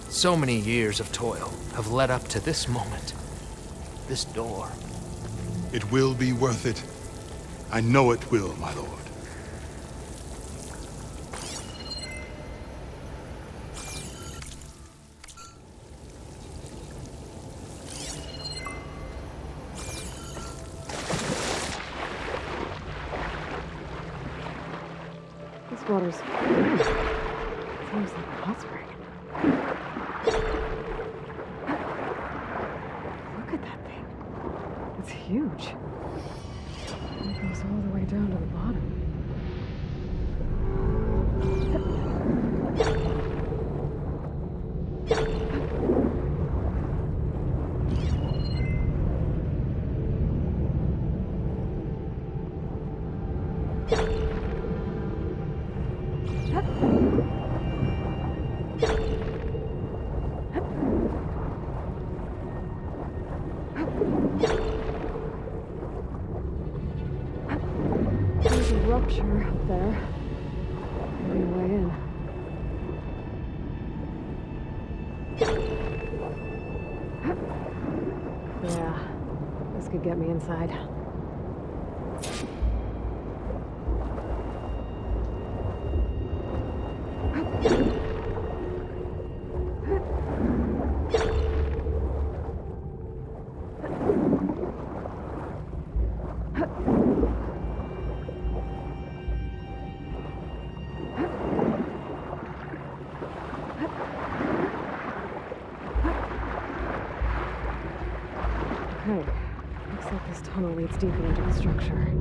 So many years of toil have led up to this moment. This door. It will be worth it. I know it will, my lord. This water's clear. Seems like a hot spring. Look at that thing. It's huge. It goes all the way down to the bottom. There's a rupture up there. Maybe a way in. Yeah, this could get me inside. Okay, looks like this tunnel leads deeper into the structure.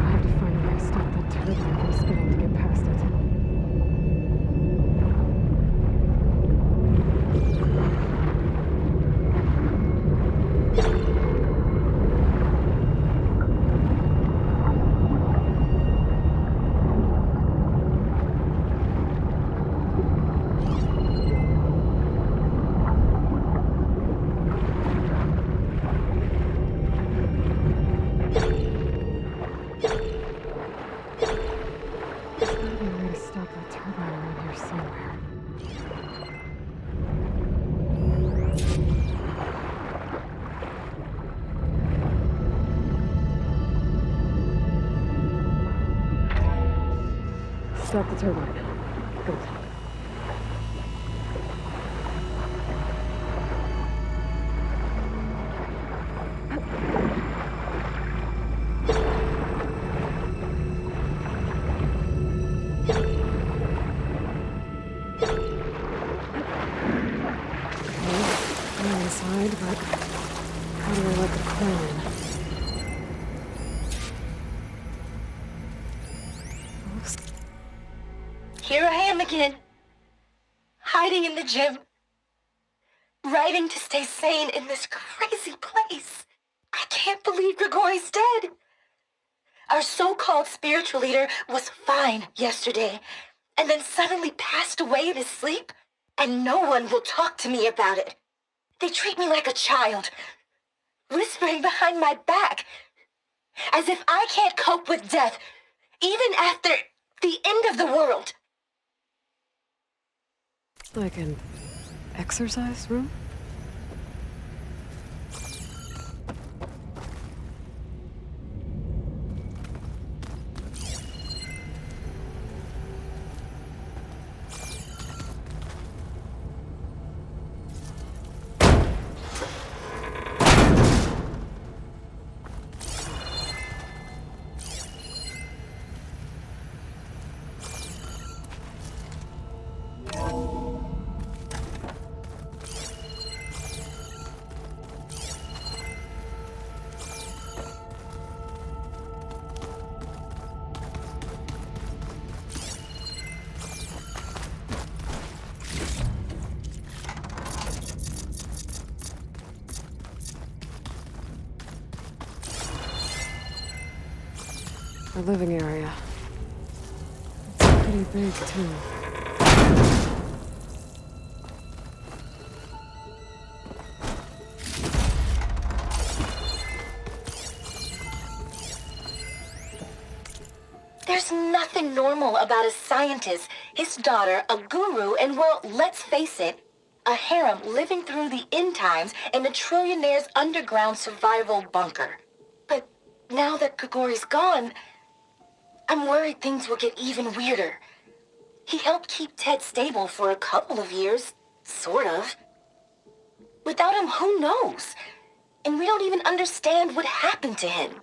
I have to find a way to stop that turbine from spinning to get past it. There's gotta be a way to stop that turbine around here somewhere. Stop the turbine. Good. I'm inside, but how do I let the coin in? Looks Here I am again, hiding in the gym, writing to stay sane in this crazy place. I can't believe Grigori's dead. Our so-called spiritual leader was fine yesterday, and then suddenly passed away in his sleep, and no one will talk to me about it. They treat me like a child, whispering behind my back, as if I can't cope with death, even after the end of the world. like an exercise room? Our living area. It's pretty big, too. There's nothing normal about a scientist, his daughter, a guru, and well, let's face it, a harem living through the end times in a trillionaire's underground survival bunker. But now that Grigori's gone, I'm worried things will get even weirder. He helped keep Ted stable for a couple of years, sort of. Without him, who knows? And we don't even understand what happened to him.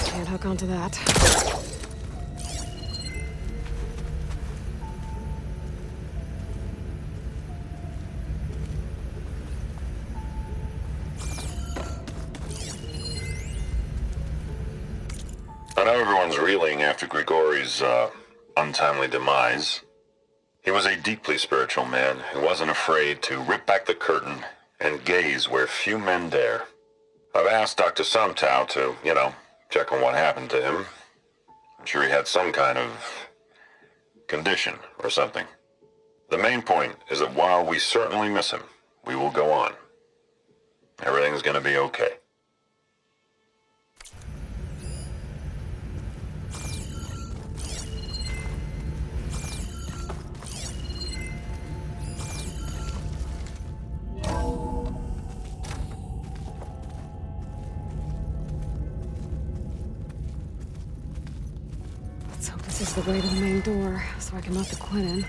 Can't hook onto that. I know everyone's reeling after Grigori's untimely demise. He was a deeply spiritual man who wasn't afraid to rip back the curtain and gaze where few men dare. I've asked Dr. Sumtow to, check on what happened to him. I'm sure he had some kind of condition or something. The main point is that while we certainly miss him, we will go on. Everything's gonna be okay. Let's hope this is the way to the main door, so I can let the Quinn in.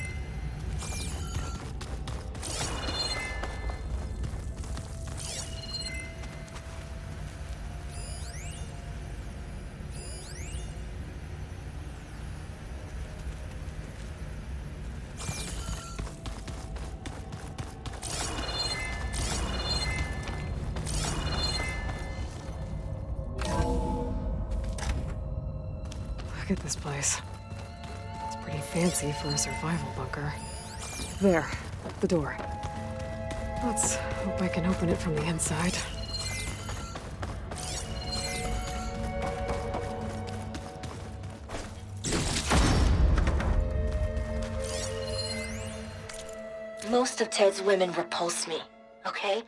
Look at this place. It's pretty fancy for a survival bunker. There, the door. Let's hope I can open it from the inside. Most of Ted's women repulse me, okay?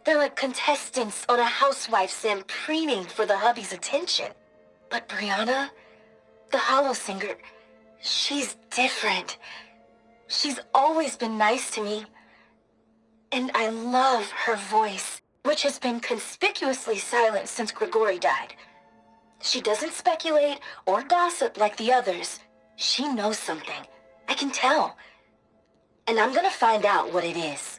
They're like contestants on a housewife sim preening for the hubby's attention. But Brianna, the hollow singer, she's different. She's always been nice to me. And I love her voice, which has been conspicuously silent since Grigori died. She doesn't speculate or gossip like the others. She knows something. I can tell. And I'm gonna find out what it is.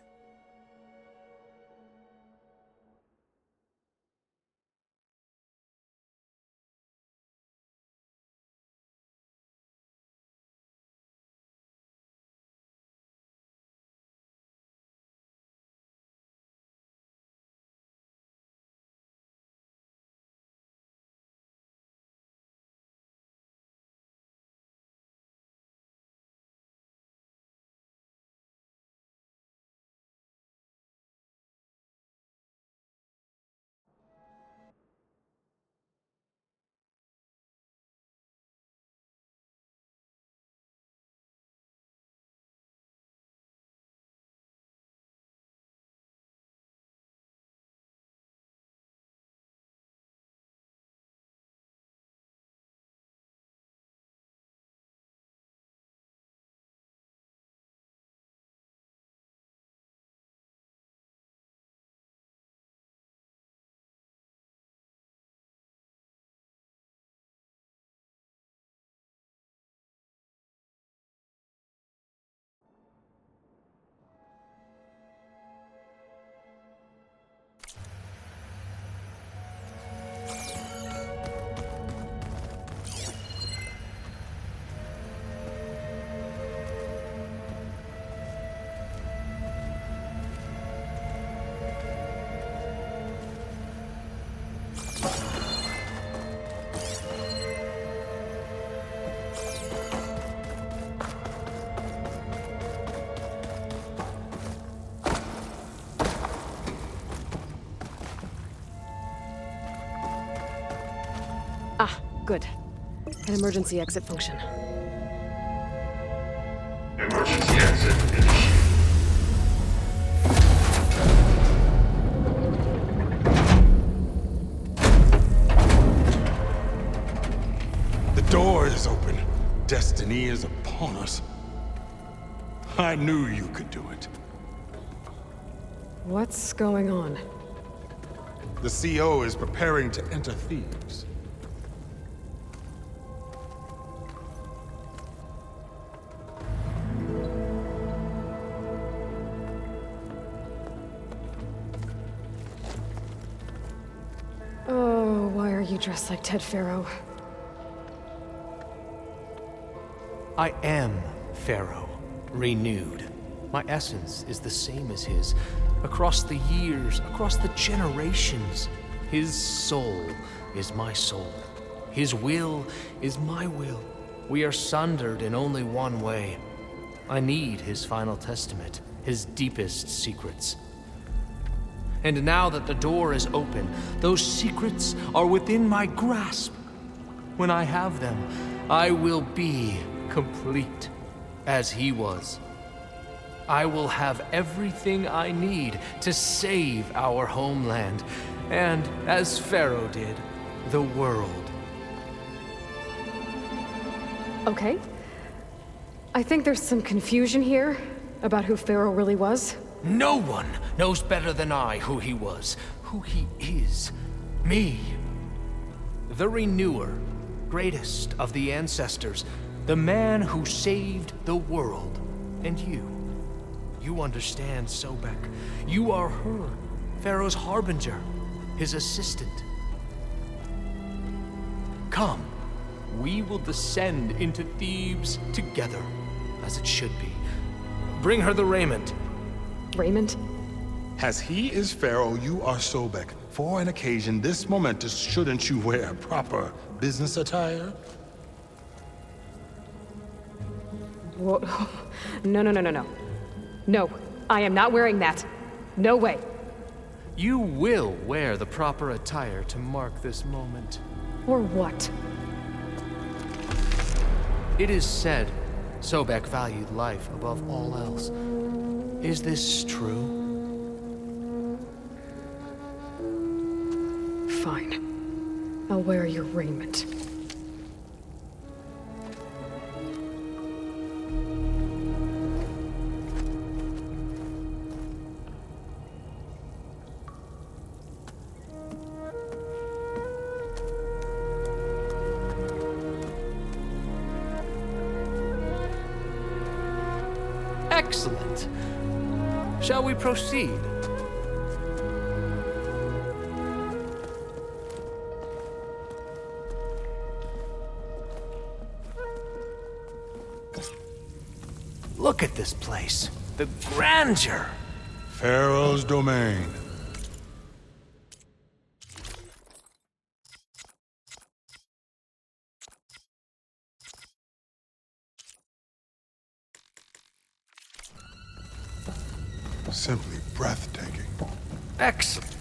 Good. An emergency exit function. Emergency exit initiated. The door is open. Destiny is upon us. I knew you could do it. What's going on? The CO is preparing to enter Thebes. Oh, why are you dressed like Ted Pharaoh? I am Pharaoh, renewed. My essence is the same as his. Across the years, across the generations, his soul is my soul. His will is my will. We are sundered in only one way. I need his final testament, his deepest secrets. And now that the door is open, those secrets are within my grasp. When I have them, I will be complete, as he was. I will have everything I need to save our homeland, and, as Pharaoh did, the world. Okay. I think there's some confusion here about who Pharaoh really was. No one knows better than I who he was, who he is. Me. The Renewer, greatest of the ancestors, the man who saved the world. And you. You understand, Sobek. You are her, Pharaoh's harbinger, his assistant. Come, we will descend into Thebes together, as it should be. Bring her the raiment. Raymond? As he is Pharaoh, you are Sobek. For an occasion this momentous, shouldn't you wear proper business attire? Whoa. No. No, I am not wearing that. No way. You will wear the proper attire to mark this moment. Or what? It is said Sobek valued life above all else. Is this true? Fine. I'll wear your raiment. Excellent. Shall we proceed? Look at this place. The grandeur. Pharaoh's domain. Simply breathtaking. Excellent.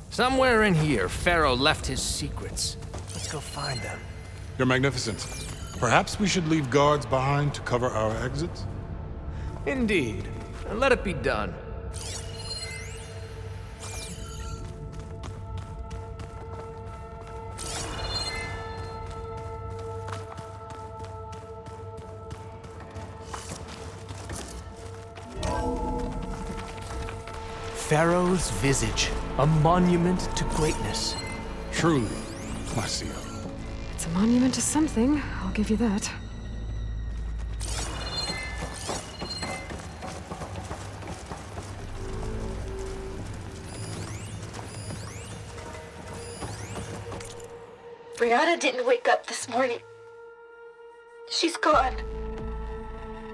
Somewhere in here, Pharaoh left his secrets. Let's go find them. Your Magnificence, perhaps we should leave guards behind to cover our exits? Indeed. And let it be done. Pharaoh's visage, a monument to greatness. Truly, my CEO. It's a monument to something, I'll give you that. Brianna didn't wake up this morning. She's gone.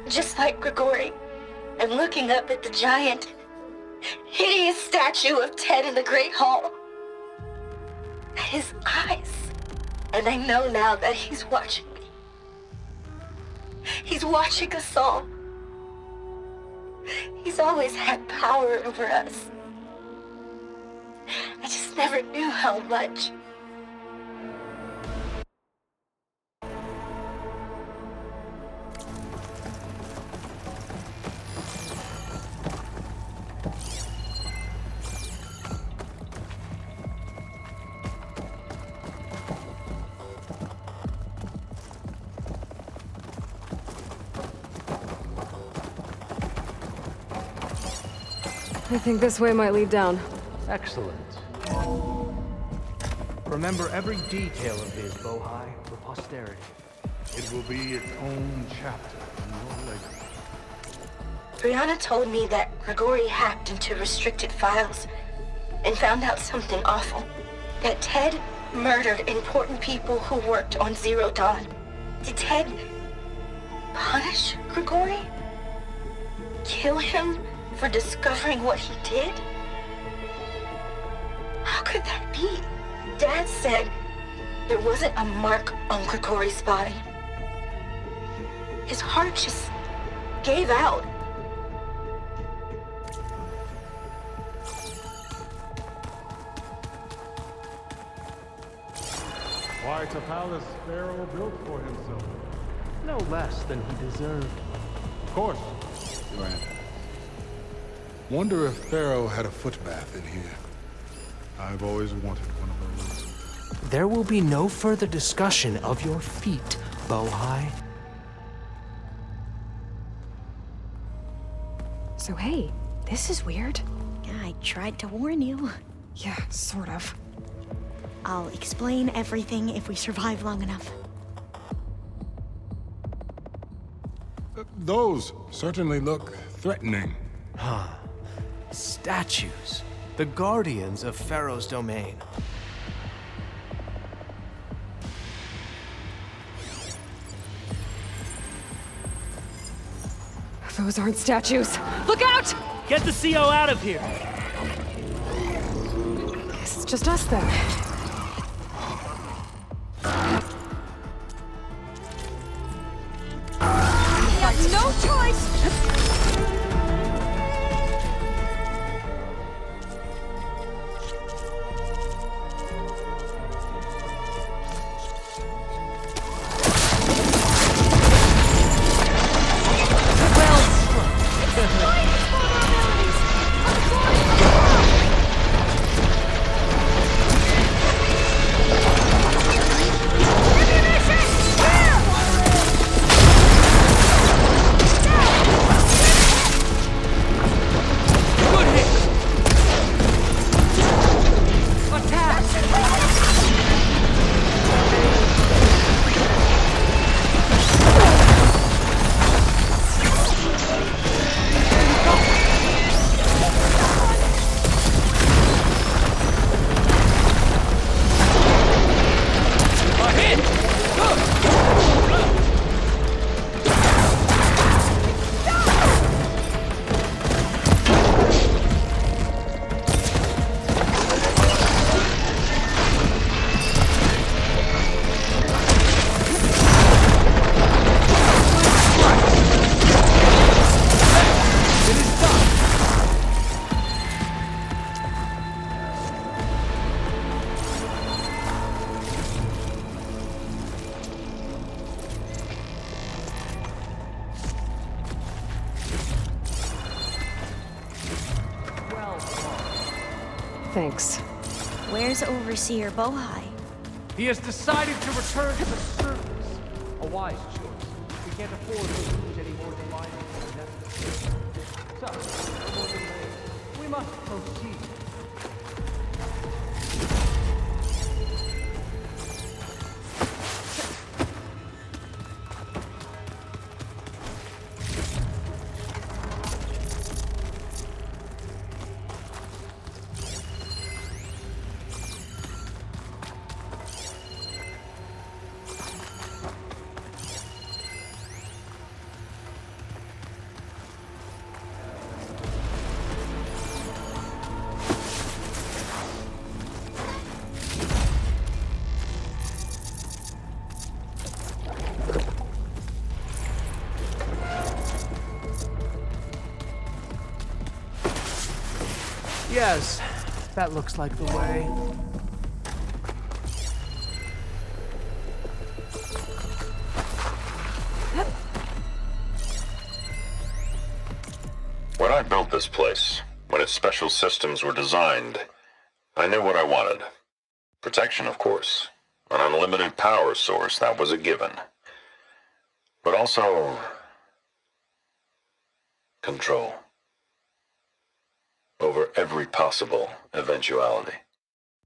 Just like Grigori. I'm looking up at the giant, hideous statue of Ted in the Great Hall. At his eyes. And I know now that he's watching me. He's watching us all. He's always had power over us. never knew how much. I think this way might lead down. Excellent. Remember every detail of his, Bohai, for posterity. It will be its own chapter in your legacy. Brianna told me that Grigori hacked into restricted files and found out something awful. That Ted murdered important people who worked on Zero Dawn. Did Ted punish Grigori? Kill him for discovering what he did? How could that be? Dad said there wasn't a mark on Grigori's body. His heart just gave out. Why, it's a palace Pharaoh built for himself. No less than he deserved. Of course, Your Aunt. Wonder if Pharaoh had a foot bath in here. I've always wanted one of those. There will be no further discussion of your feet, Bohai. So hey, this is weird. Yeah, I tried to warn you. Yeah, sort of. I'll explain everything if we survive long enough. Those certainly look threatening. Statues. The guardians of Pharaoh's domain. Those aren't statues. Look out! Get the CO out of here! Guess it's just us then. We have no choice! Thanks. Where's Overseer Bohai? He has decided to return to the surface. A wise choice. We can't afford to lose any more divine depth. So, no more delays. We must proceed. Yes, That looks like the way. When I built this place, when its special systems were designed, I knew what I wanted. Protection, of course. An unlimited power source, that was a given. But also... control. Over every possible eventuality.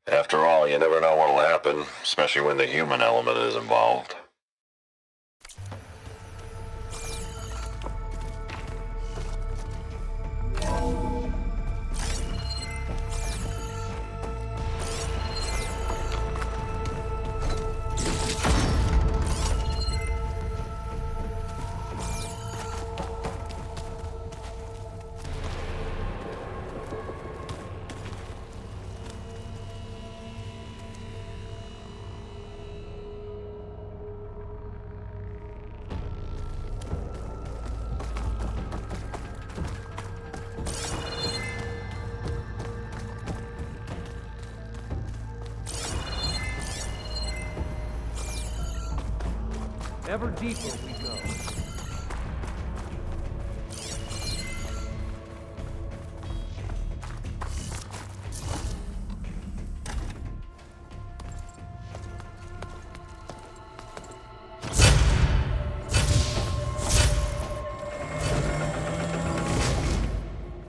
After all, you never know what'll happen, especially when the human element is involved. Ever deeper we go.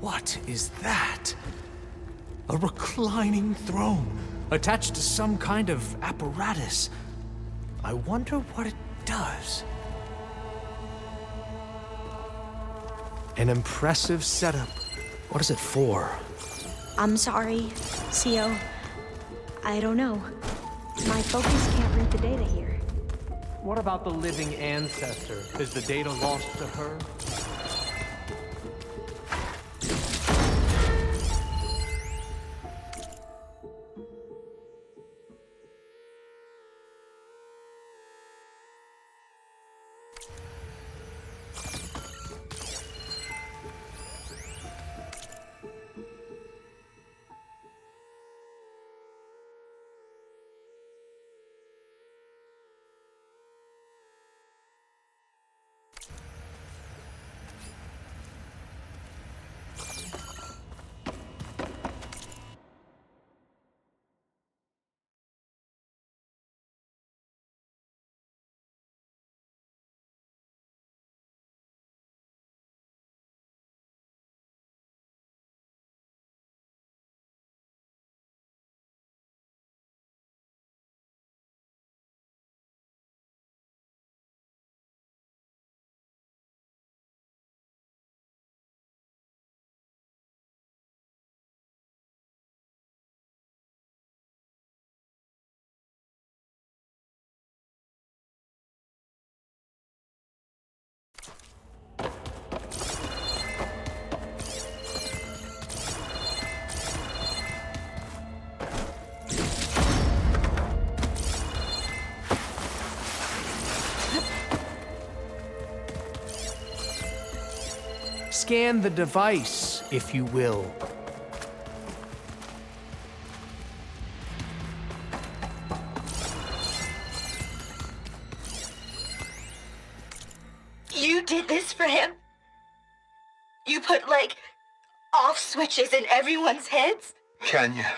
What is that? A reclining throne, attached to some kind of apparatus. I wonder what it does. An impressive setup. What is it for? I'm sorry, Co. I don't know. My focus can't read the data here. What about the living ancestor? Is the data lost to her? Scan the device, if you will. You did this for him? You put, like, off switches in everyone's heads? Kenya,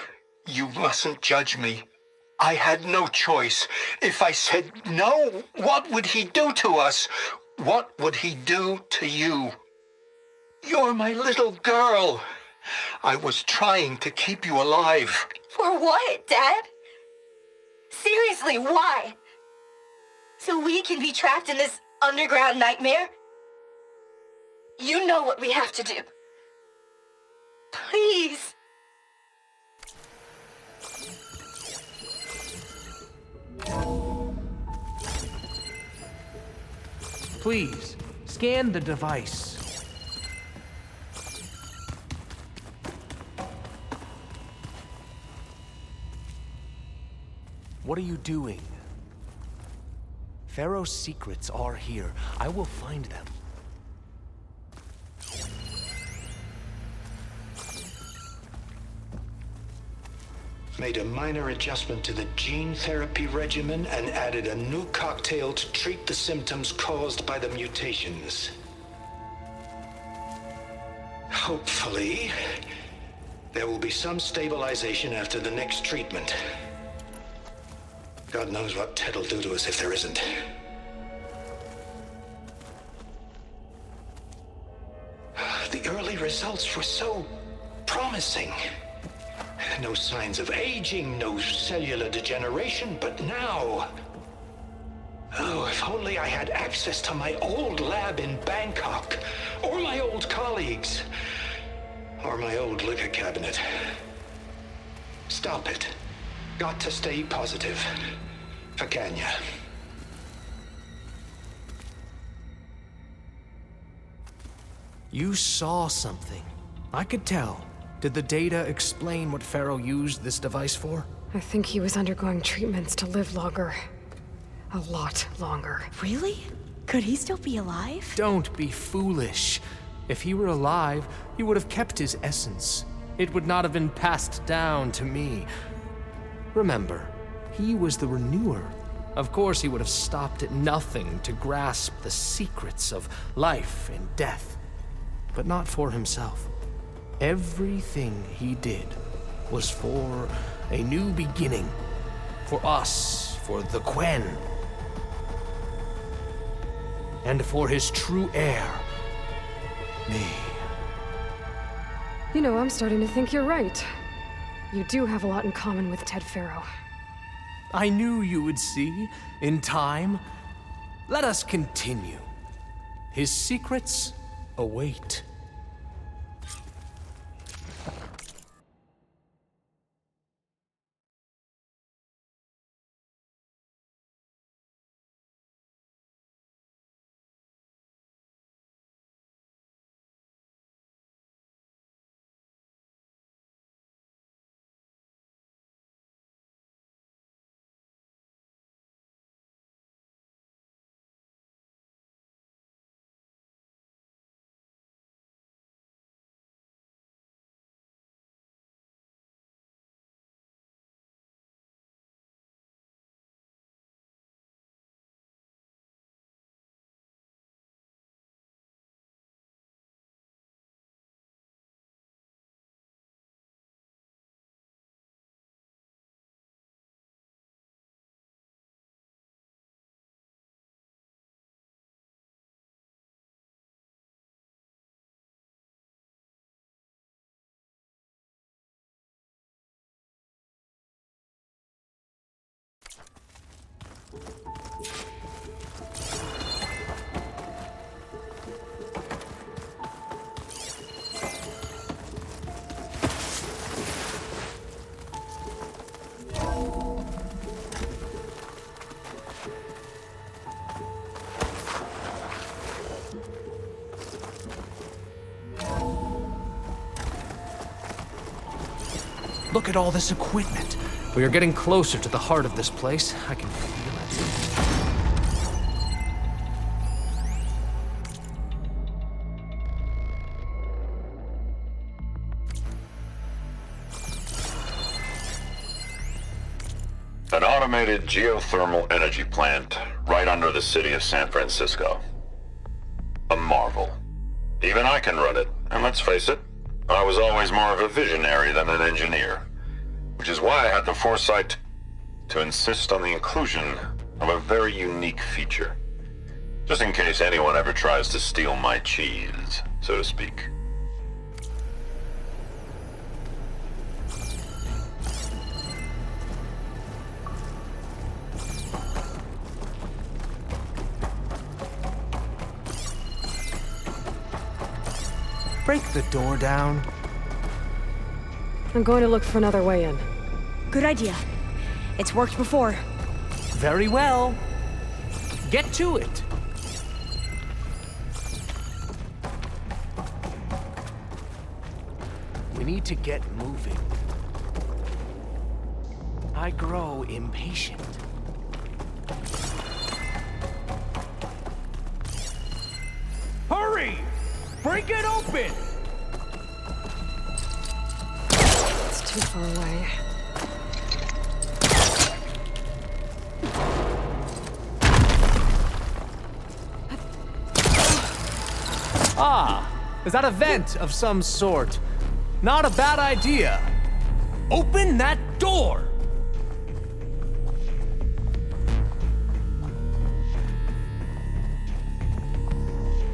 you mustn't judge me. I had no choice. If I said no, what would he do to us? What would he do to you? You're my little girl. I was trying to keep you alive. For what, Dad? Seriously, why? So we can be trapped in this underground nightmare? You know what we have to do. Please. Please, scan the device. What are you doing? Pharaoh's secrets are here. I will find them. made a minor adjustment to the gene therapy regimen and added a new cocktail to treat the symptoms caused by the mutations. Hopefully, there will be some stabilization after the next treatment. God knows what Ted'll do to us if there isn't. The early results were so promising. No signs of aging, no cellular degeneration, but now... Oh, if only I had access to my old lab in Bangkok, or my old colleagues, or my old liquor cabinet. Stop it. Got to stay positive. For Kenya. You saw something. I could tell. Did the data explain what Pharaoh used this device for? I think he was undergoing treatments to live longer. A lot longer. Really? Could he still be alive? Don't be foolish. If he were alive, he would have kept his essence. It would not have been passed down to me. Remember, he was the renewer. Of course, he would have stopped at nothing to grasp the secrets of life and death. But not for himself. Everything he did was for a new beginning. For us, for the Quen. And for his true heir, me. You know, I'm starting to think you're right. You do have a lot in common with Ted Pharaoh. I knew you would see, in time. Let us continue. His secrets await. Look at all this equipment. We are getting closer to the heart of this place. I can feel it. An automated geothermal energy plant right under the city of San Francisco. A marvel. Even I can run it, and let's face it, I was always more of a visionary than an engineer, which is why I had the foresight to insist on the inclusion of a very unique feature, just in case anyone ever tries to steal my cheese, so to speak. Break the door down. I'm going to look for another way in. Good idea. It's worked before. Very well. Get to it. We need to get moving. I grow impatient. Hurry! Break it open! It's too far away. Ah, is that a vent of some sort? Not a bad idea. Open that door!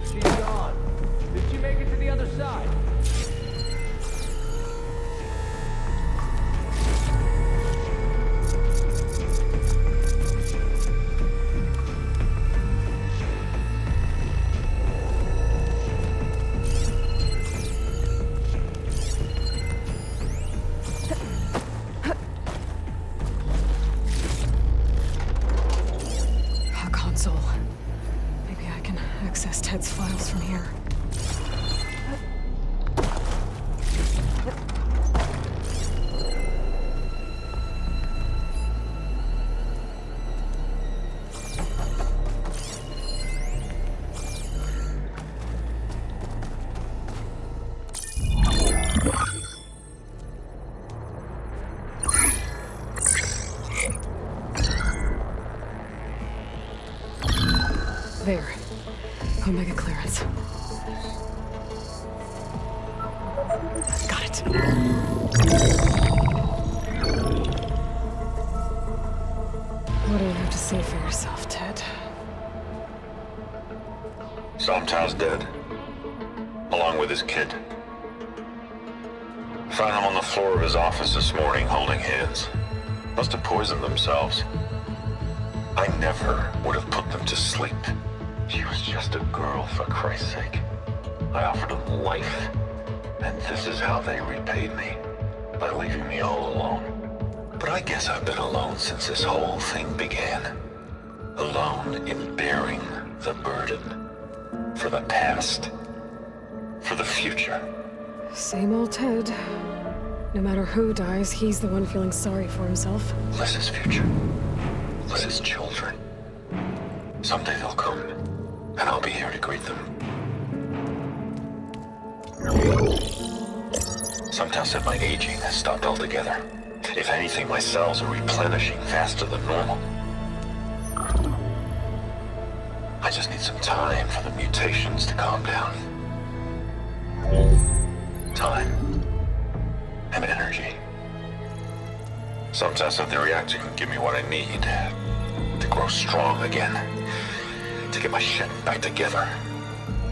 She's gone. Did she make it to the other side? A console. Maybe I can access Ted's files from here. There. Omega clearance. Got it. What do you have to say for yourself, Ted? Somtown's dead, along with his kid. Found him on the floor of his office this morning, holding hands. Must have poisoned themselves. I never would have put them to sleep. She was just a girl, for Christ's sake. I offered them life, and this is how they repaid me, by leaving me all alone. But I guess I've been alone since this whole thing began. Alone in bearing the burden. For the past. For the future. Same old Ted. No matter who dies, he's the one feeling sorry for himself. Liz's future. Liz's children. Someday they'll come, and I'll be here to greet them. Sometimes said my aging has stopped altogether. If anything, my cells are replenishing faster than normal. I just need some time for the mutations to calm down. Time. And energy. Sometimes said the reactor can give me what I need to grow strong again. To get my shit back together.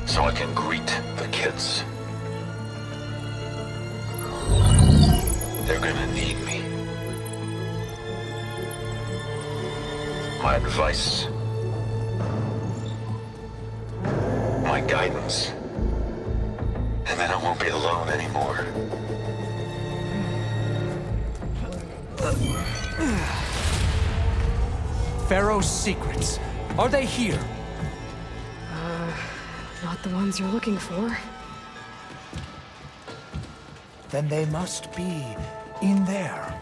So I can greet the kids. They're gonna need me. My advice. My guidance. And then I won't be alone anymore. Pharaoh's secrets. Are they here? Not the ones you're looking for. Then they must be in there.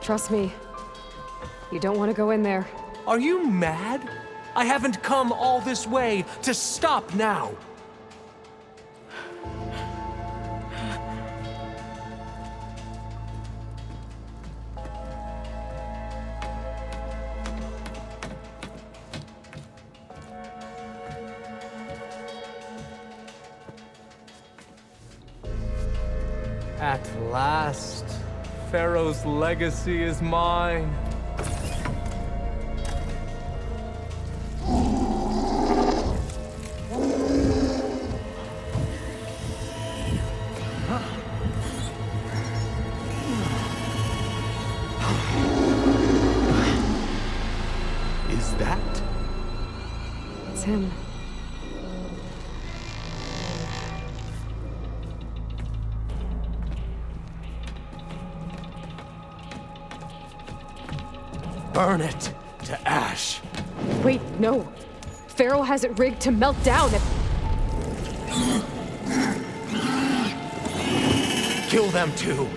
Trust me. You don't want to go in there. Are you mad? I haven't come all this way to stop now. At last, Pharaoh's legacy is mine. Is that? It's him. Burn it to ash. Wait, no. Pharaoh has it rigged to melt down if... Kill them too.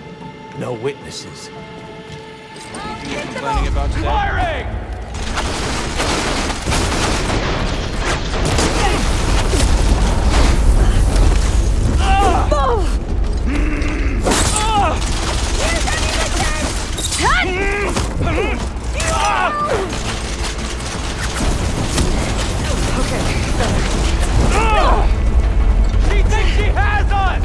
No witnesses. Complaining about today? Firing! Okay, better. She has us!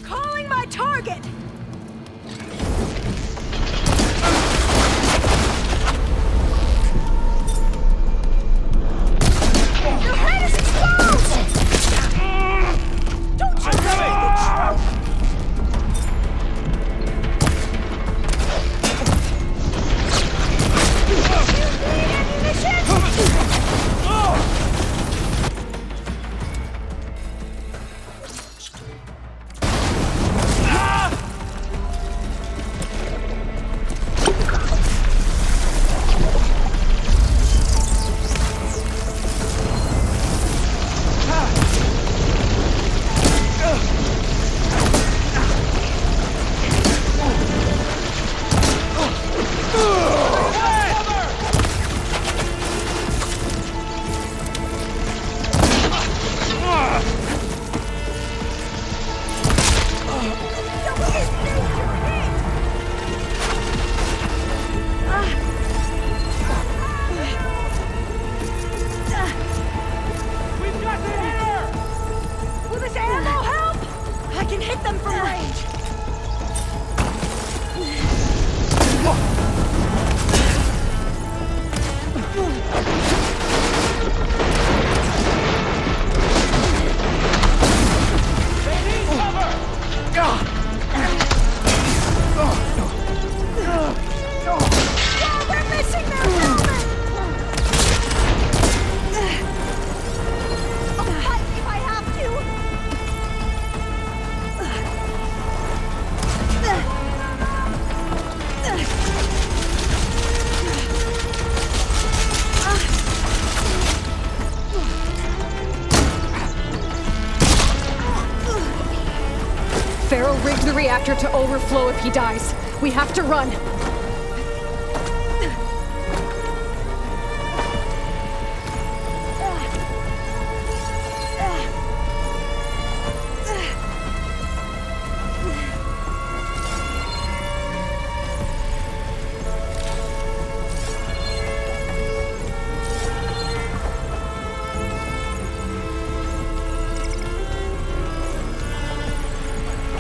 Calling my target! Your head is exposed! Don't you dare! You need ammunition? Pharaoh rigged the reactor to overflow if he dies. We have to run.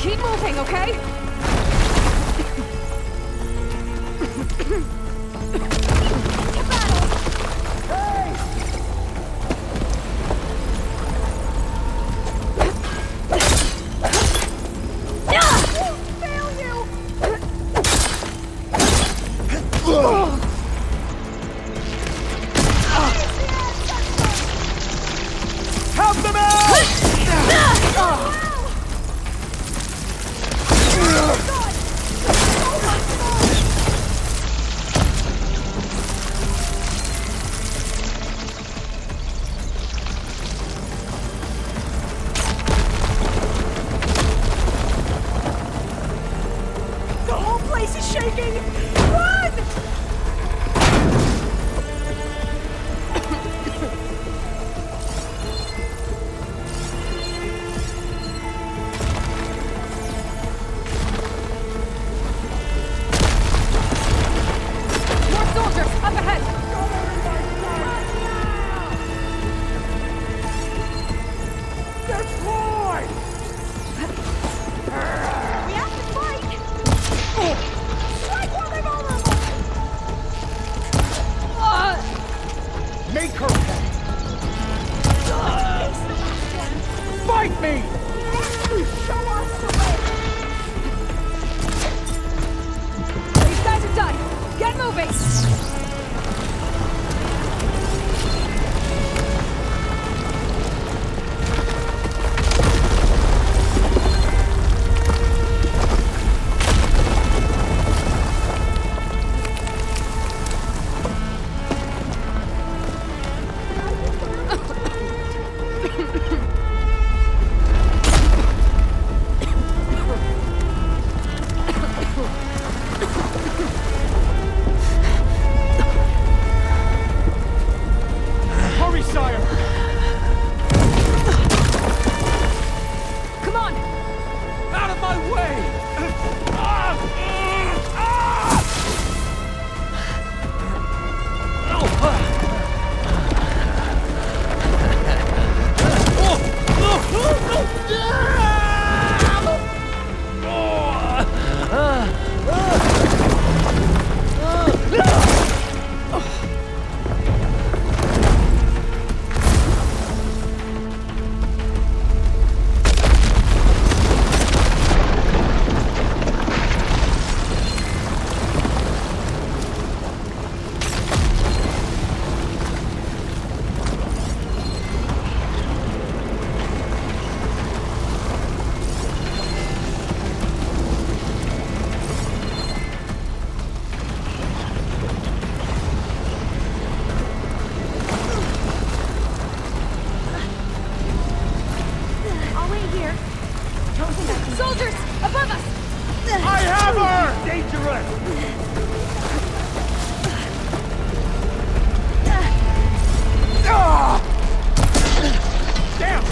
Keep moving, okay? Help them out! The whole place is shaking! Run! More soldiers, up ahead! Deploy! We have to fight! Strike while they're vulnerable! Make her pay! Fight me! Show us the way! moving! Soldiers! Above us! I have her! Dangerous! Damn!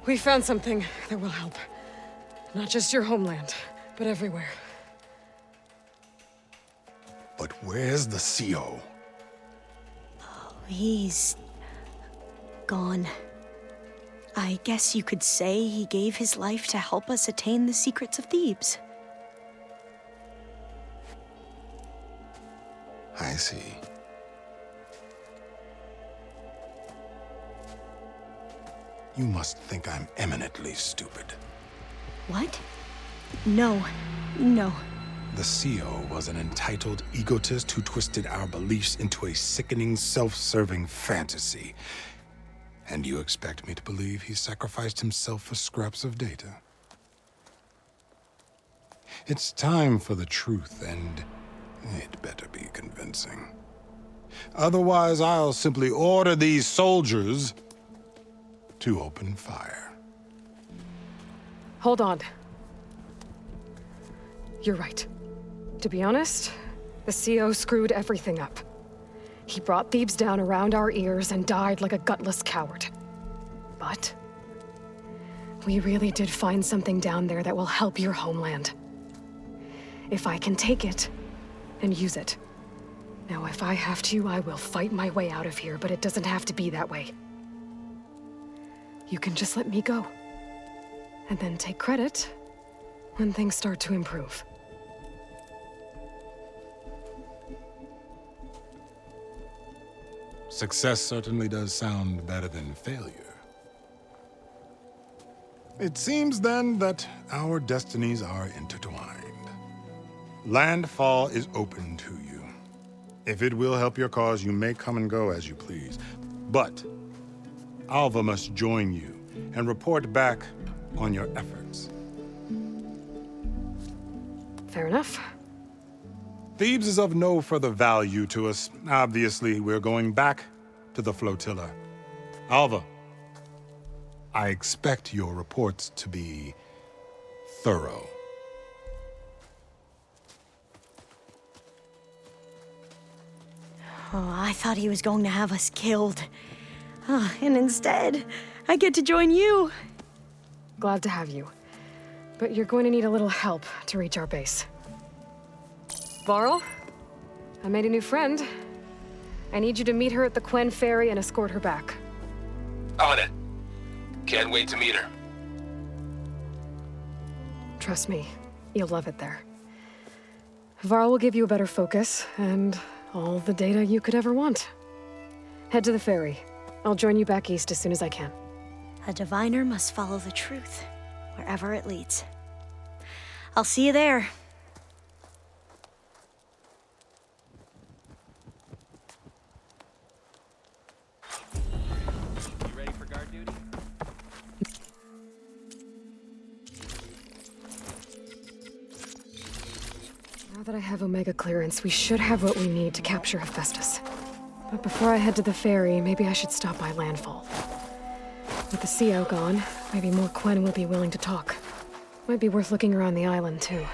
We found something that will help. Not just your homeland, but everywhere. But where's the CO? He's gone. I guess you could say he gave his life to help us attain the secrets of Thebes. I see. You must think I'm eminently stupid. What? No. No. The CO was an entitled egotist who twisted our beliefs into a sickening, self-serving fantasy. And you expect me to believe he sacrificed himself for scraps of data? It's time for the truth, and it better be convincing. Otherwise, I'll simply order these soldiers to open fire. Hold on. You're right. To be honest, the CO screwed everything up. He brought Thebes down around our ears and died like a gutless coward. But we really did find something down there that will help your homeland. If I can take it and use it. Now, if I have to, I will fight my way out of here, but it doesn't have to be that way. You can just let me go. And then take credit when things start to improve. Success certainly does sound better than failure. It seems then that our destinies are intertwined. Landfall is open to you. If it will help your cause, you may come and go as you please. But Alva must join you and report back on your efforts. Fair enough. Thebes is of no further value to us. Obviously, we're going back to the flotilla. Alva, I expect your reports to be thorough. Oh, I thought he was going to have us killed. Oh, and instead, I get to join you. Glad to have you. But you're going to need a little help to reach our base. Varl, I made a new friend. I need you to meet her at the Quen Ferry and escort her back. On it. Can't wait to meet her. Trust me, you'll love it there. Varl will give you a better focus and all the data you could ever want. Head to the ferry. I'll join you back east as soon as I can. A diviner must follow the truth, wherever it leads. I'll see you there. You ready for guard duty? Now that I have Omega clearance, we should have what we need to capture Hephaestus. But before I head to the ferry, maybe I should stop by Landfall. With the CO gone, maybe more Quen will be willing to talk. Might be worth looking around the island, too.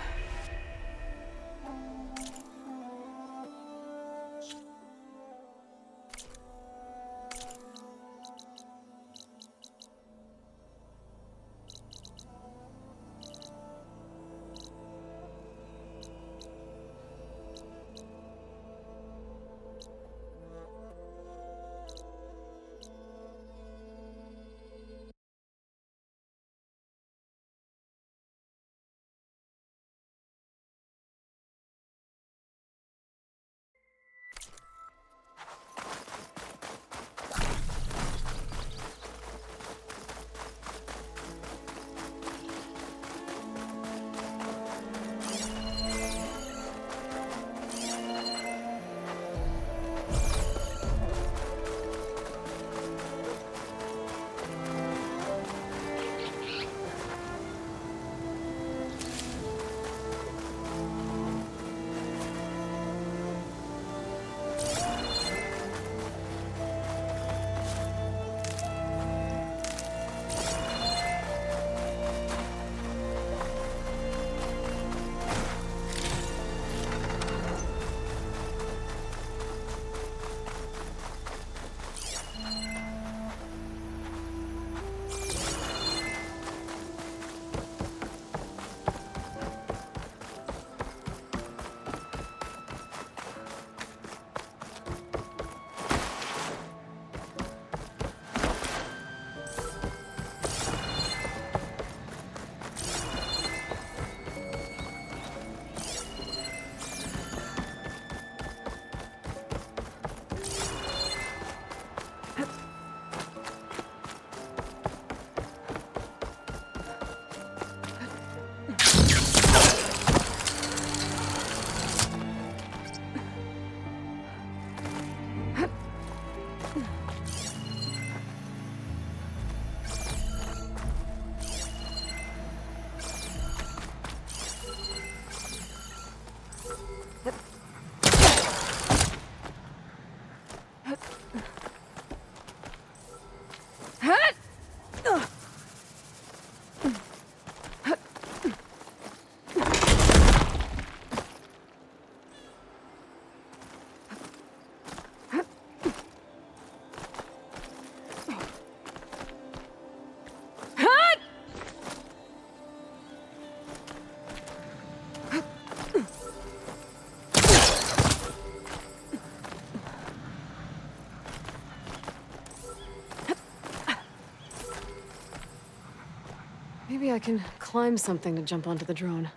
Maybe I can climb something to jump onto the drone.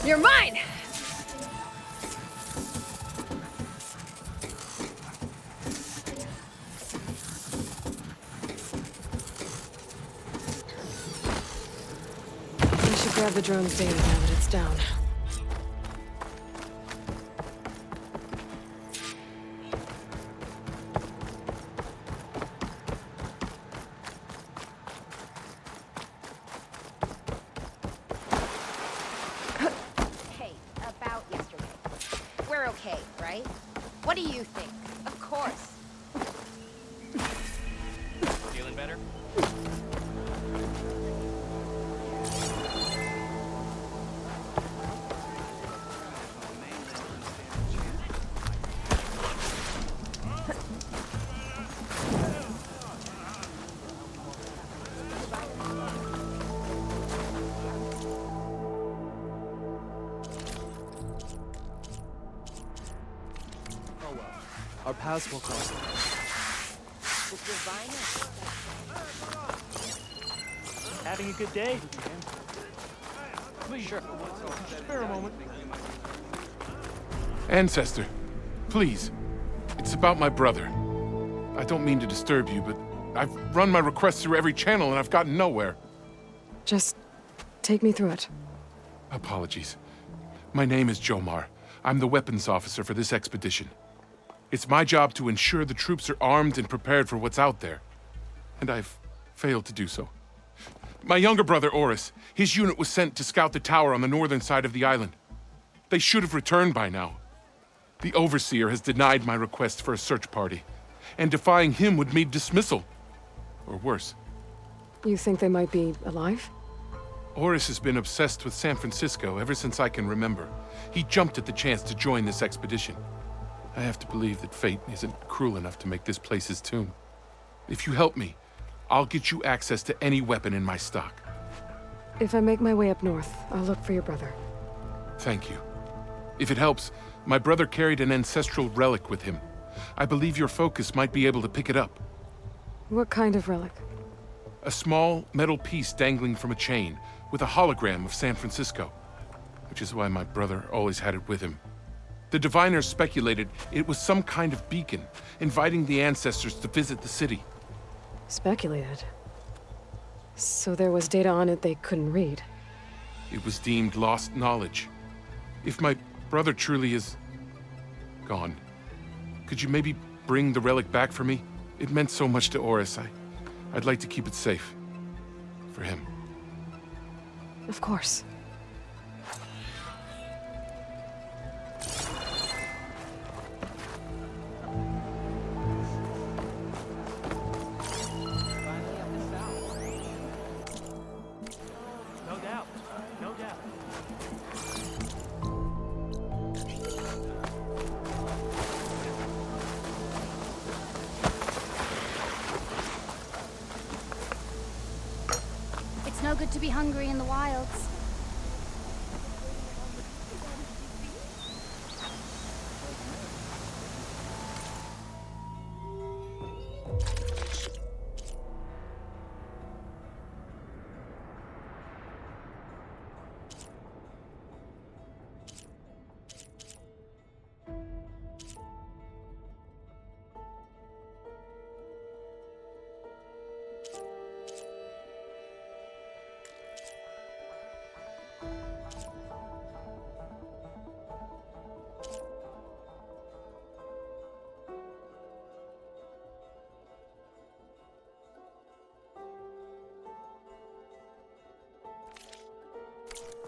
You're mine! I should grab the drone's data now that it's down. What do you think? Of course. Feeling better? Our paths will cross. Having a good day? Please, sure. Spare a moment. Ancestor, please. It's about my brother. I don't mean to disturb you, but I've run my requests through every channel and I've gotten nowhere. Just take me through it. Apologies. My name is Jomar. I'm the weapons officer for this expedition. It's my job to ensure the troops are armed and prepared for what's out there. And I've failed to do so. My younger brother, Oris, his unit was sent to scout the tower on the northern side of the island. They should have returned by now. The Overseer has denied my request for a search party, and defying him would mean dismissal. Or worse. You think they might be alive? Oris has been obsessed with San Francisco ever since I can remember. He jumped at the chance to join this expedition. I have to believe that fate isn't cruel enough to make this place his tomb. If you help me, I'll get you access to any weapon in my stock. If I make my way up north, I'll look for your brother. Thank you. If it helps, my brother carried an ancestral relic with him. I believe your focus might be able to pick it up. What kind of relic? A small metal piece dangling from a chain with a hologram of San Francisco, which is why my brother always had it with him. The diviners speculated it was some kind of beacon, inviting the ancestors to visit the city. Speculated? So there was data on it they couldn't read? it was deemed lost knowledge. If my brother truly is gone, could you maybe bring the relic back for me? It meant so much to Oris. I'd like to keep it safe. For him. Of course. No doubt. No doubt. It's no good to be hungry in the wilds.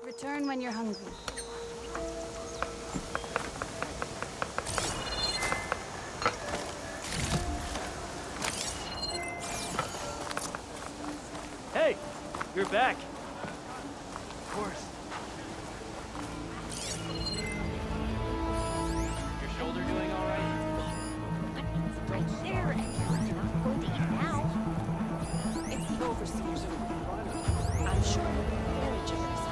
Return when you're hungry. Hey, you're back. Of course. Your shoulder doing all right? It's right there, and you're not going to eat now. It's the overseers who I'm sure will be very generous.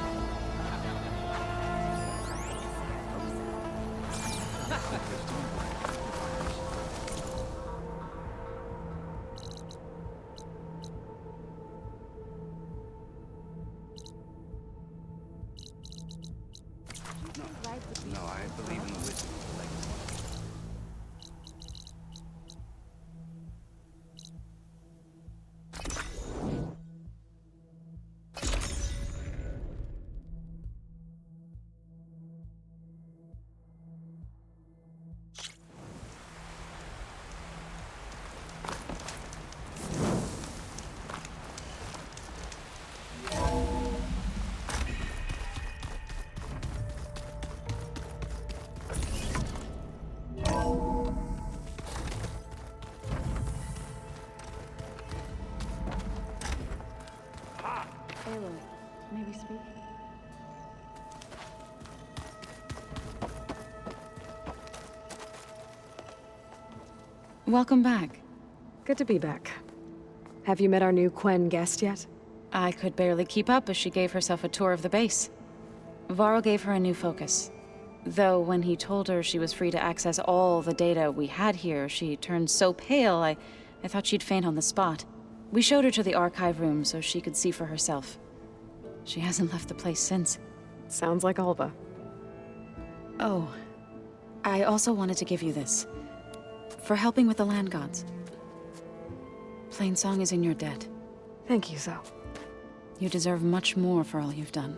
No, I believe in the wisdom of legacy. Maybe speak. Welcome back. Good to be back. Have you met our new Quen guest yet? I could barely keep up as she gave herself a tour of the base. Varl gave her a new focus. Though when he told her she was free to access all the data we had here, she turned so pale, I thought she'd faint on the spot. We showed her to the archive room so she could see for herself. She hasn't left the place since. Sounds like Alba. Oh, I also wanted to give you this. For helping with the land gods. Plainsong is in your debt. Thank you, Zoe. You deserve much more for all you've done.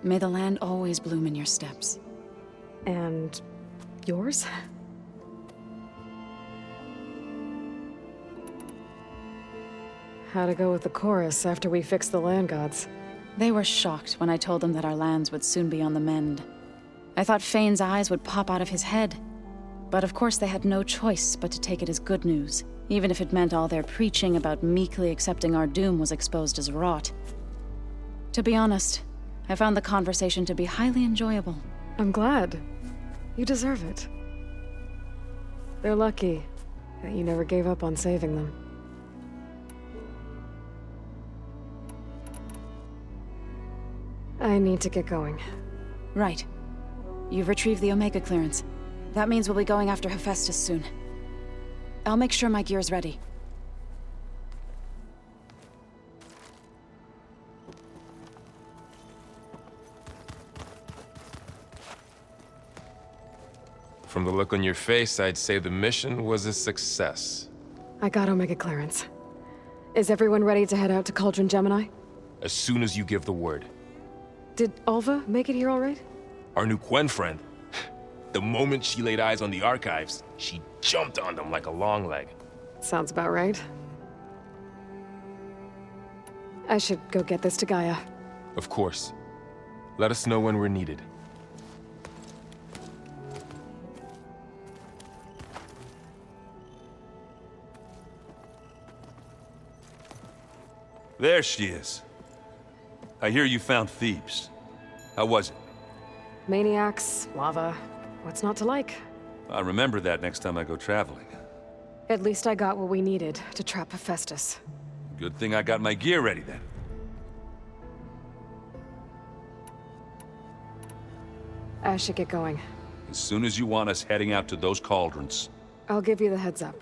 May the land always bloom in your steps. And yours? How'd it go with the chorus after we fixed the land gods? They were shocked when I told them that our lands would soon be on the mend. I thought Fane's eyes would pop out of his head. But of course they had no choice but to take it as good news, even if it meant all their preaching about meekly accepting our doom was exposed as rot. To be honest, I found the conversation to be highly enjoyable. I'm glad. You deserve it. They're lucky that you never gave up on saving them. I need to get going. Right. You've retrieved the Omega clearance. That means we'll be going after Hephaestus soon. I'll make sure my gear's ready. From the look on your face, I'd say the mission was a success. I got Omega clearance. Is everyone ready to head out to Cauldron Gemini? As soon as you give the word. Did Alva make it here all right? Our new Quen friend. The moment she laid eyes on the archives, she jumped on them like a long leg. Sounds about right. I should go get this to Gaia. Of course. Let us know when we're needed. There she is. I hear you found Thebes. How was it? Maniacs, lava. What's not to like? I'll remember that next time I go traveling. At least I got what we needed to trap Hephaestus. Good thing I got my gear ready then. I should get going. As soon as you want us heading out to those cauldrons. I'll give you the heads up.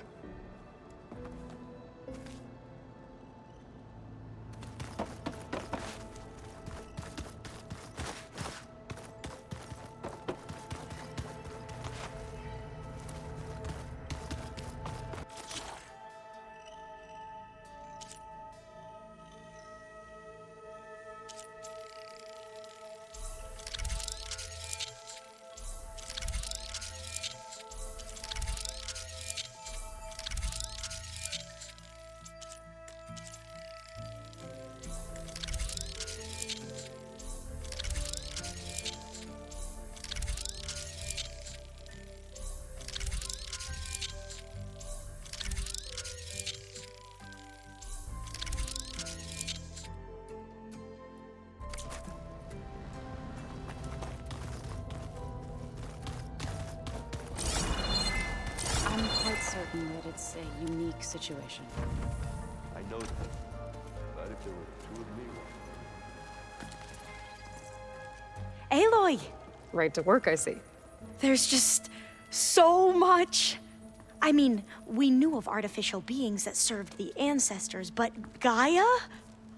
I'm quite certain that it's a unique situation. I know that. But if there were two of me... Aloy! Right to work, I see. There's just so much. I mean, we knew of artificial beings that served the ancestors, but Gaia?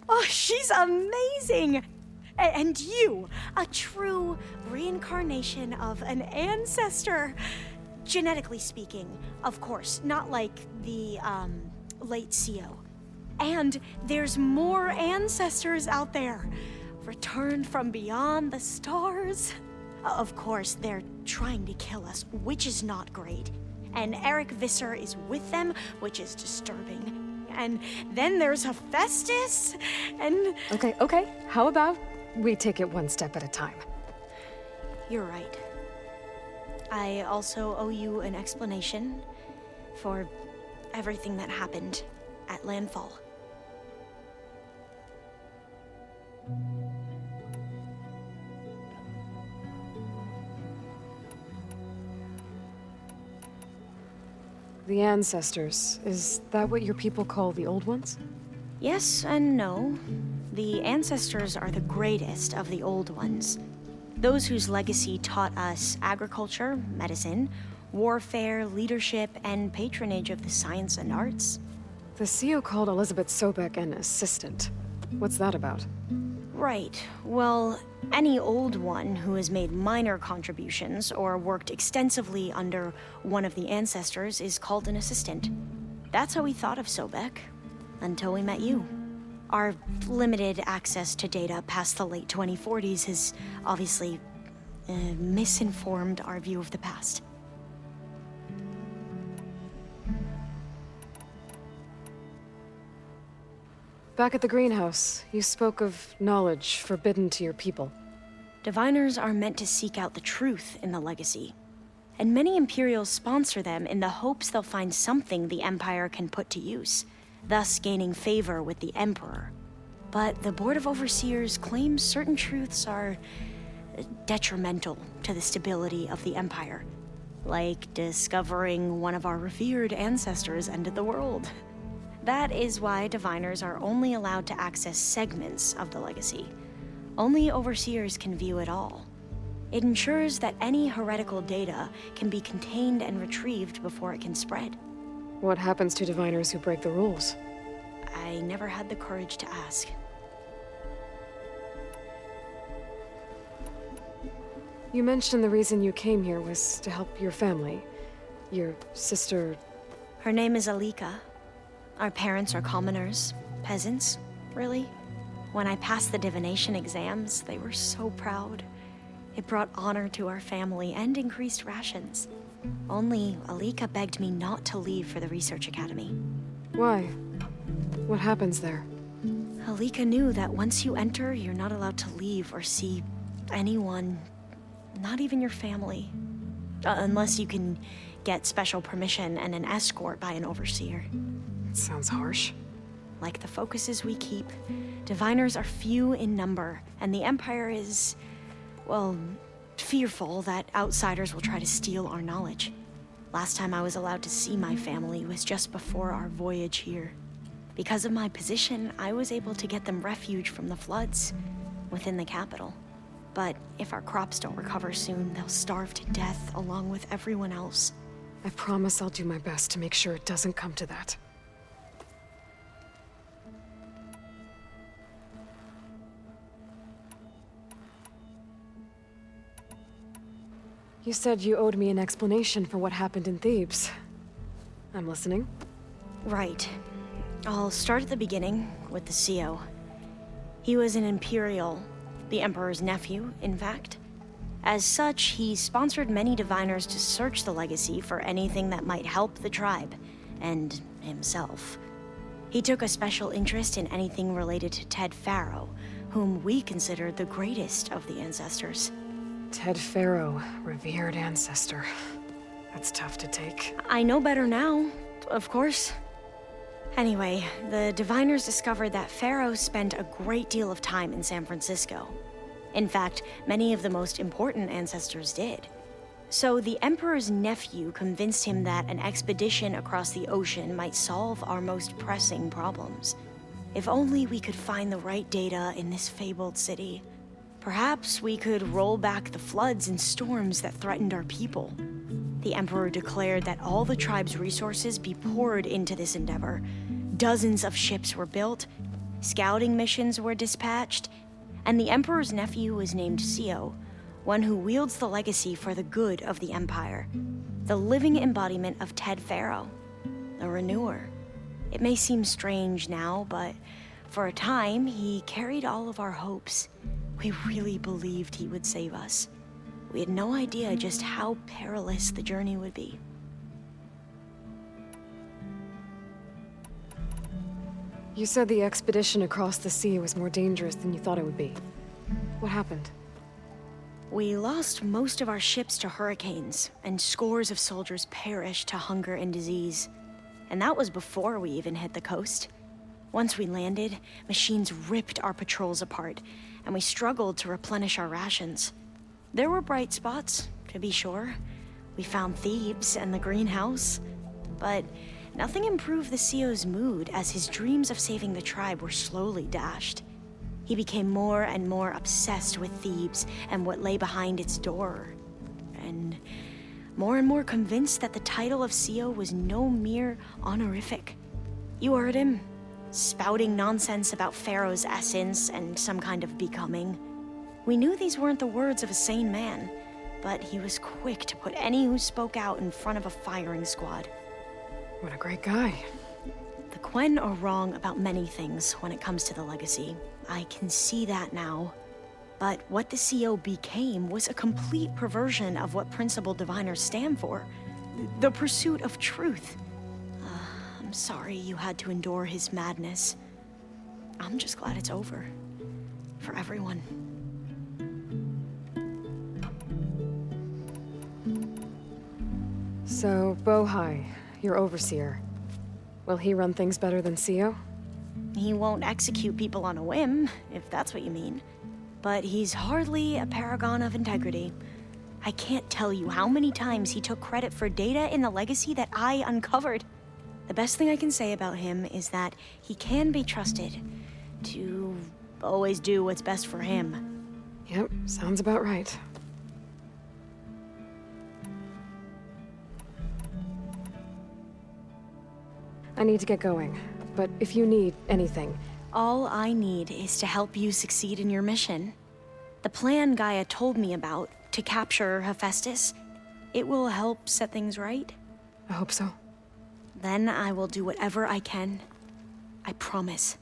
Oh, she's amazing! And you, a true reincarnation of an ancestor. Genetically speaking, of course, not like the, late CO. And there's more ancestors out there, returned from beyond the stars. Of course, they're trying to kill us, which is not great. And Eric Visser is with them, which is disturbing. And then there's Hephaestus, and... Okay. How about we take it one step at a time? You're right. I also owe you an explanation for everything that happened at Landfall. The ancestors, is that what your people call the old ones? Yes and no. The ancestors are the greatest of the old ones. Those whose legacy taught us agriculture, medicine, warfare, leadership, and patronage of the science and arts. The CO called Elizabeth Sobek an assistant. What's that about? Right. Well, any old one who has made minor contributions or worked extensively under one of the ancestors is called an assistant. That's how we thought of Sobek, until we met you. Our limited access to data past the late 2040s has obviously misinformed our view of the past. Back at the greenhouse, you spoke of knowledge forbidden to your people. Diviners are meant to seek out the truth in the legacy, and many Imperials sponsor them in the hopes they'll find something the Empire can put to use, thus gaining favor with the Emperor. But the Board of Overseers claims certain truths are detrimental to the stability of the Empire, like discovering one of our revered ancestors ended the world. That is why Diviners are only allowed to access segments of the legacy. Only Overseers can view it all. It ensures that any heretical data can be contained and retrieved before it can spread. What happens to Diviners who break the rules? I never had the courage to ask. You mentioned the reason you came here was to help your family. Your sister... Her name is Alika. Our parents are commoners. Peasants, really. When I passed the divination exams, they were so proud. It brought honor to our family and increased rations. Only Alika begged me not to leave for the research academy. Why? What happens there? Alika knew that once you enter, you're not allowed to leave or see anyone, not even your family. Unless you can get special permission and an escort by an overseer. It sounds harsh. Like the focuses we keep, diviners are few in number, and the Empire is, well, fearful that outsiders will try to steal our knowledge. Last time I was allowed to see my family was just before our voyage here. Because of my position, I was able to get them refuge from the floods within the capital. But if our crops don't recover soon, they'll starve to death along with everyone else. I promise I'll do my best to make sure it doesn't come to that. You said you owed me an explanation for what happened in Thebes. I'm listening. Right. I'll start at the beginning with the CEO. He was an Imperial, the Emperor's nephew, in fact. As such, he sponsored many diviners to search the legacy for anything that might help the tribe, and himself. He took a special interest in anything related to Ted Faro, whom we considered the greatest of the ancestors. Ted Faro, revered ancestor. That's tough to take. I know better now, of course. Anyway, the diviners discovered that Faro spent a great deal of time in San Francisco. In fact, many of the most important ancestors did. So the Emperor's nephew convinced him that an expedition across the ocean might solve our most pressing problems. If only we could find the right data in this fabled city. Perhaps we could roll back the floods and storms that threatened our people. The Emperor declared that all the tribe's resources be poured into this endeavor. Dozens of ships were built, scouting missions were dispatched, and the Emperor's nephew was named CEO, one who wields the legacy for the good of the Empire. The living embodiment of Ted Faro, a renewer. It may seem strange now, but for a time, he carried all of our hopes. We really believed he would save us. We had no idea just how perilous the journey would be. You said the expedition across the sea was more dangerous than you thought it would be. What happened? We lost most of our ships to hurricanes, and scores of soldiers perished to hunger and disease. And that was before we even hit the coast. Once we landed, machines ripped our patrols apart, and we struggled to replenish our rations. There were bright spots, to be sure. We found Thebes and the greenhouse, but nothing improved the CEO's mood as his dreams of saving the tribe were slowly dashed. He became more and more obsessed with Thebes and what lay behind its door, and more convinced that the title of CEO was no mere honorific. You heard him, spouting nonsense about Pharaoh's essence and some kind of becoming. We knew these weren't the words of a sane man, but he was quick to put any who spoke out in front of a firing squad. What a great guy. The Quen are wrong about many things when it comes to the legacy. I can see that now. But what the CEO became was a complete perversion of what principled diviners stand for. The pursuit of truth. I'm sorry you had to endure his madness. I'm just glad it's over. For everyone. So, Bohai, your overseer. Will he run things better than CEO? He won't execute people on a whim, if that's what you mean. But he's hardly a paragon of integrity. I can't tell you how many times he took credit for data in the legacy that I uncovered. The best thing I can say about him is that he can be trusted to always do what's best for him. Yep, sounds about right. I need to get going, but if you need anything... All I need is to help you succeed in your mission. The plan Gaia told me about, to capture Hephaestus, it will help set things right. I hope so. Then I will do whatever I can. I promise.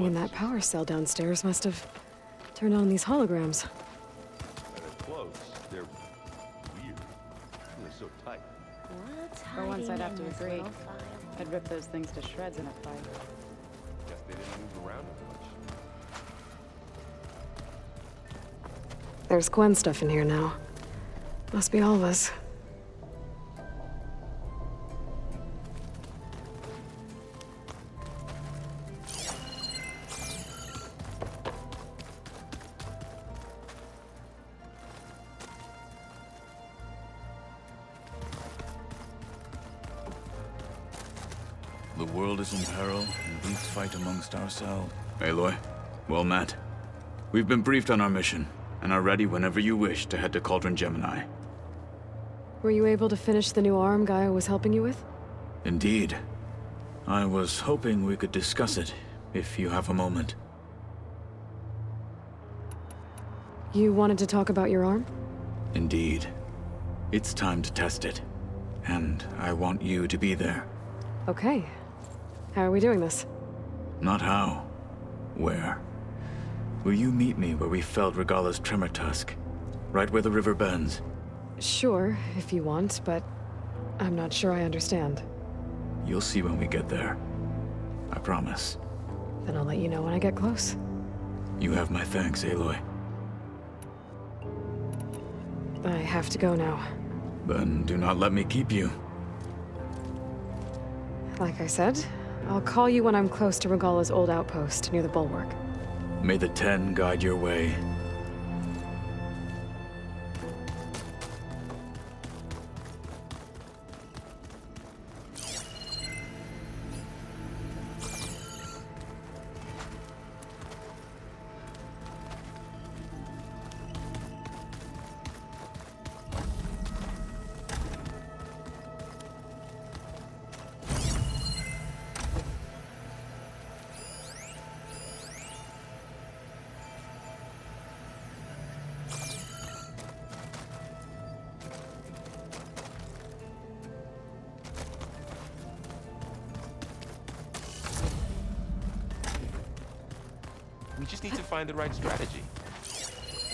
when that power cell downstairs must have turned on these holograms. And up close, they're weird. They're so tight. What's For once, I'd have to hiding in this agree. little file? I'd rip those things to shreds in a fight. Guess they didn't move around as much. There's Gwen stuff in here now. Must be Alva's. The world is in peril, and we fight amongst ourselves. Aloy, well met. We've been briefed on our mission, and are ready whenever you wish to head to Cauldron Gemini. Were you able to finish the new arm Gaia was helping you with? Indeed. I was hoping we could discuss it, if you have a moment. You wanted to talk about your arm? Indeed. It's time to test it. And I want you to be there. Okay. How are we doing this? Not how. Where? Will you meet me where we felled Regala's tremor tusk? Right where the river bends? Sure, if you want, but I'm not sure I understand. You'll see when we get there. I promise. Then I'll let you know when I get close. You have my thanks, Aloy. I have to go now. Then do not let me keep you. Like I said, I'll call you when I'm close to Regala's old outpost near the bulwark. May the Ten guide your way. We just need to find the right strategy.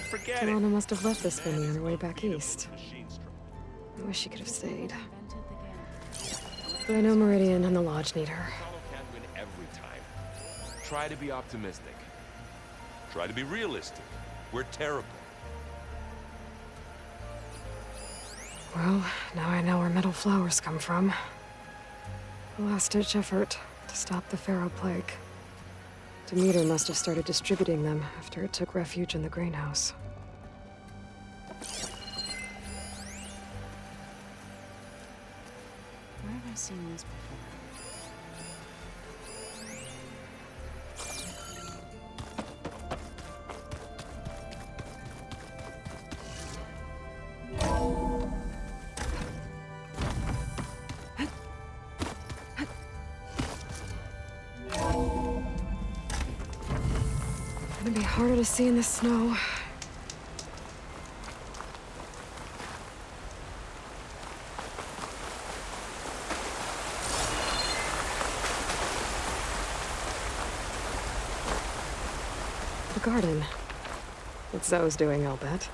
Forget it. Joanna must have left this venue on her way back east. I wish she could have stayed. But I know Meridian and the Lodge need her. Can't win every time. Try to be optimistic. Try to be realistic. We're terrible. Well, now I know where metal flowers come from. A last-ditch effort to stop the Pharaoh plague. Demeter must have started distributing them after it took refuge in the greenhouse. Where have I seen this before? Gonna be harder to see in the snow. The garden. What Zoe's doing, I'll bet.